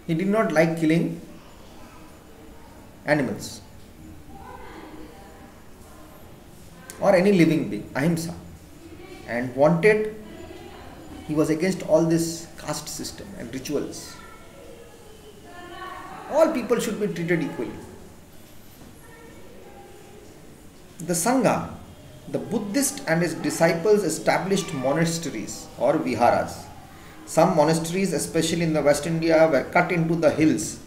He did not like killing animals or any living being, ahimsa, and he was against all this caste system and rituals. All people should be treated equally. The Sangha, the Buddhist and his disciples established monasteries or viharas. Some monasteries, especially in the West India, were cut into the hills.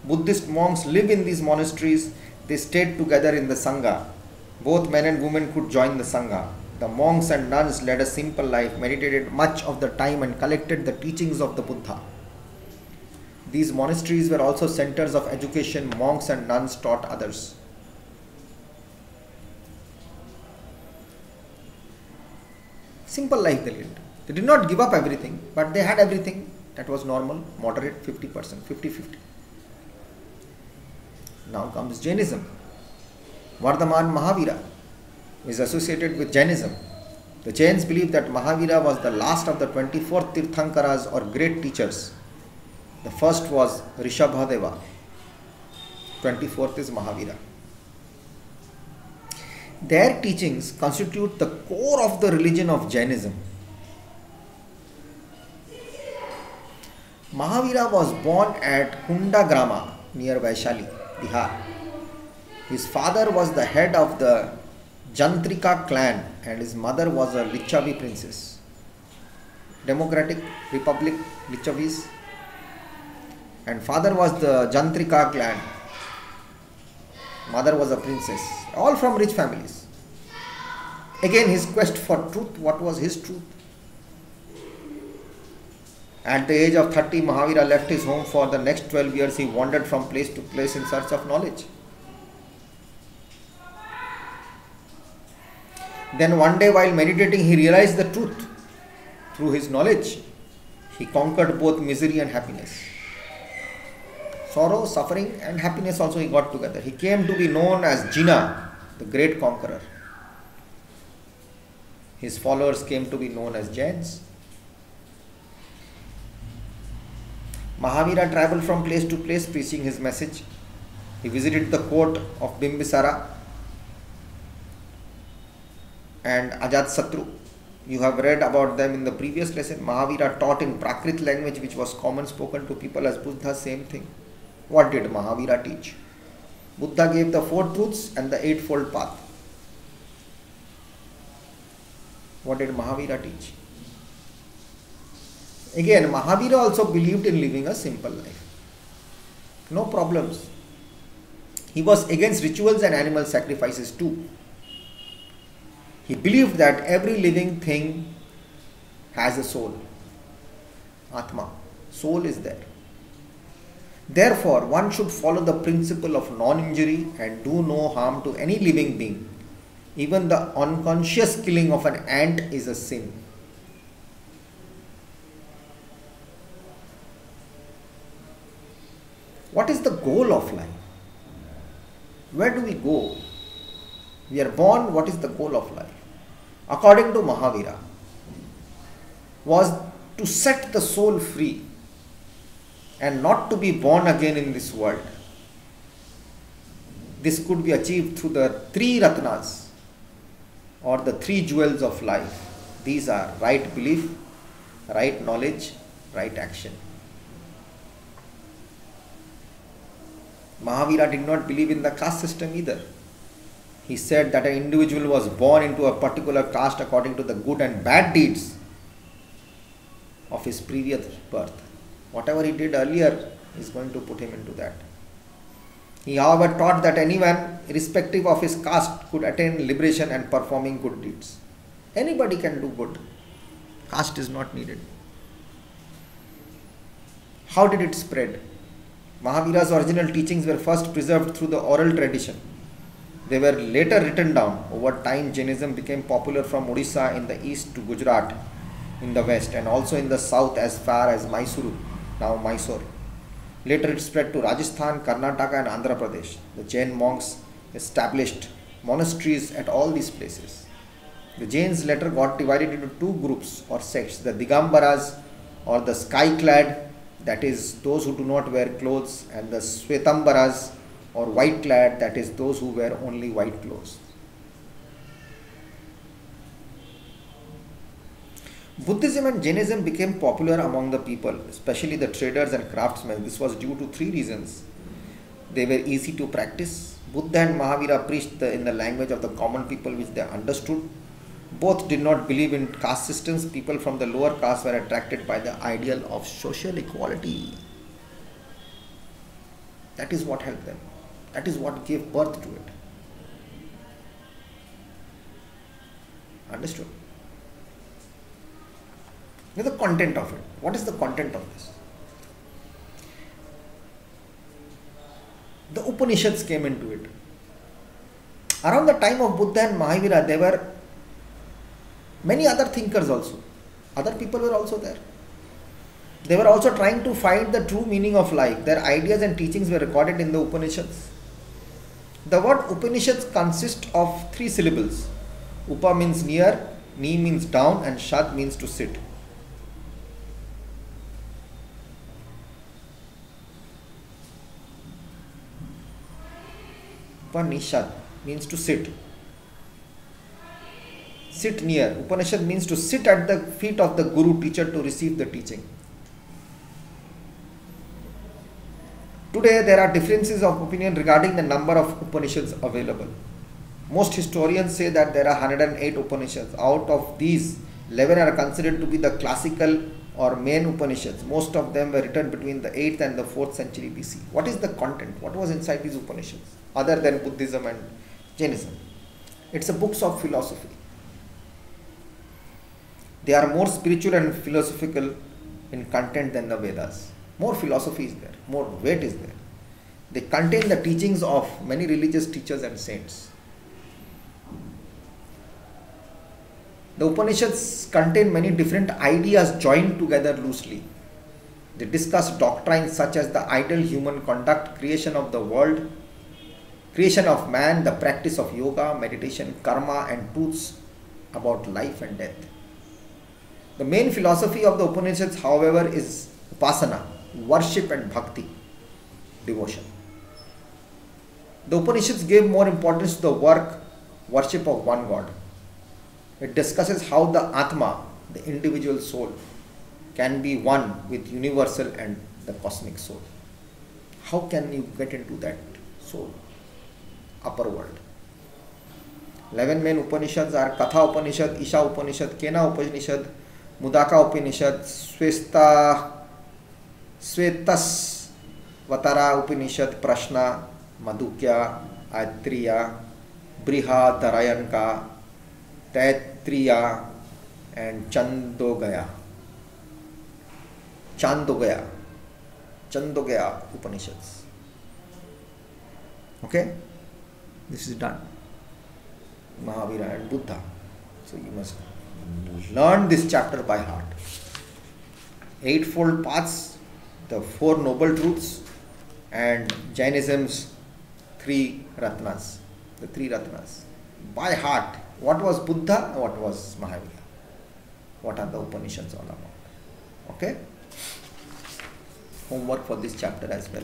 Buddhist monks live in these monasteries. They stayed together in the Sangha. Both men and women could join the Sangha. The monks and nuns led a simple life, meditated much of the time and collected the teachings of the Buddha. These monasteries were also centers of education. Monks and nuns taught others. Simple life they lived. They did not give up everything, but they had everything that was normal, moderate, 50%, 50-50. Now comes Jainism. Vardhaman Mahavira is associated with Jainism. The Jains believe that Mahavira was the last of the 24 Tirthankaras or great teachers. The first was Rishabhadeva. 24th is Mahavira. Their teachings constitute the core of the religion of Jainism. Mahavira was born at Kundagrama near Vaishali, Bihar. His father was the head of the Jantrika clan and his mother was a Lichavi princess. Democratic Republic Lichavis. And father was the Jantrika clan. Mother was a princess. All from rich families. Again his quest for truth. What was his truth? At the age of 30, Mahavira left his home. For the next 12 years he wandered from place to place in search of knowledge. Then one day while meditating he realized the truth. Through his knowledge he conquered both misery and happiness. Sorrow, suffering and happiness also he got together. He came to be known as Jina, the great conqueror. His followers came to be known as Jains. Mahavira traveled from place to place preaching his message. He visited the court of Bimbisara and Ajatsatru. You have read about them in the previous lesson. Mahavira taught in Prakrit language, which was common spoken to people as Buddha, same thing. What did Mahavira teach? Buddha gave the 4 truths and the 8-fold path. What did Mahavira teach? Again, Mahavira also believed in living a simple life. No problems. He was against rituals and animal sacrifices too. He believed that every living thing has a soul. Atma. Soul is there. Therefore, one should follow the principle of non-injury and do no harm to any living being. Even the unconscious killing of an ant is a sin. What is the goal of life? Where do we go? We are born, what is the goal of life? According to Mahavira, was to set the soul free and not to be born again in this world. This could be achieved through the 3 Ratnas or the 3 jewels of life. These are right belief, right knowledge, right action. Mahavira did not believe in the caste system either. He said that an individual was born into a particular caste according to the good and bad deeds of his previous birth. Whatever he did earlier is going to put him into that. He, however, taught that anyone, irrespective of his caste, could attain liberation and performing good deeds. Anybody can do good. Caste is not needed. How did it spread? Mahavira's original teachings were first preserved through the oral tradition. They were later written down. Over time, Jainism became popular from Odisha in the east to Gujarat in the west and also in the south as far as Mysuru, now Mysore. Later it spread to Rajasthan, Karnataka and Andhra Pradesh. The Jain monks established monasteries at all these places. The Jains later got divided into 2 groups or sects, the Digambaras or the sky-clad, that is those who do not wear clothes, and the Svetambaras or white clad, that is those who wear only white clothes. Buddhism and Jainism became popular among the people, especially the traders and craftsmen. This was due to three reasons. They were easy to practice. Buddha and Mahavira preached in the language of the common people which they understood. Both did not believe in caste systems. People from the lower caste were attracted by the ideal of social equality. That is what helped them. That is what gave birth to it. Understood? Now the content of it. What is the content of this? The Upanishads came into it. Around the time of Buddha and Mahavira, there were many other thinkers also. Other people were also there. They were also trying to find the true meaning of life. Their ideas and teachings were recorded in the Upanishads. The word Upanishads consists of three syllables. Upa means near, Ni means down, and Shad means to sit. Upanishad means to sit. Sit near. Upanishad means to sit at the feet of the Guru teacher to receive the teaching. Today there are differences of opinion regarding the number of Upanishads available. Most historians say that there are 108 Upanishads. Out of these, 11 are considered to be the classical or main Upanishads. Most of them were written between the 8th and the 4th century BC. What is the content? What was inside these Upanishads other than Buddhism and Jainism? It's a books of philosophy. They are more spiritual and philosophical in content than the Vedas. More philosophy is there, more weight is there. They contain the teachings of many religious teachers and saints. The Upanishads contain many different ideas joined together loosely. They discuss doctrines such as the ideal human conduct, creation of the world, creation of man, the practice of yoga, meditation, karma, and truths about life and death. The main philosophy of the Upanishads, however, is upasana, worship and bhakti, devotion. The Upanishads gave more importance to the worship of one God. It discusses how the Atma, the individual soul, can be one with universal and the cosmic soul. How can you get into that soul, upper world? 11 main Upanishads are Katha Upanishad, Isha Upanishad, Kena Upanishad, Mudaka Upanishad, Svetas Vatara Upanishad, Prashna, Madhukya, Aitriya, Brihadarayanka, Taitriya, and Chandogaya Upanishads. Okay, this is done. Mahavira and Buddha. So you must learn this chapter by heart. Eightfold Paths, the Four Noble Truths, and Jainism's three Ratnas. The three Ratnas. By heart. What was Buddha? What was Mahavira? What are the Upanishads all about? Okay? Homework for this chapter as well.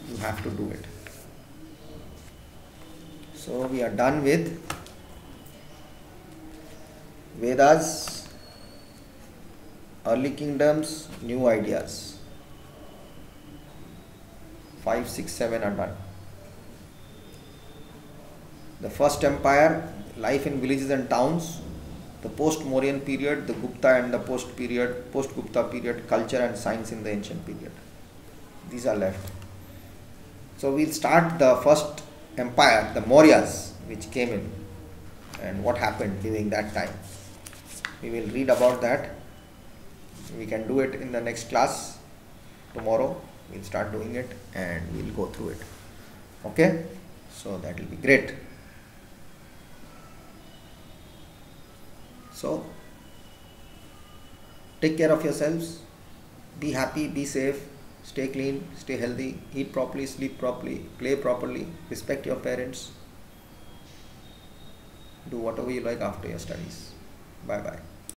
You have to do it. So we are done with Vedas, early kingdoms, new ideas. 5, 6, 7 are done. The first empire, life in villages and towns, the post-Mauryan period, the Gupta and the post-Gupta period, culture and science in the ancient period. These are left. So we'll start the first empire, the Mauryas, which came in, and what happened during that time. We will read about that. We can do it in the next class. Tomorrow we'll start doing it and we'll go through it. Okay? So that will be great. So, take care of yourselves, be happy, be safe, stay clean, stay healthy, eat properly, sleep properly, play properly, respect your parents, do whatever you like after your studies. Bye bye.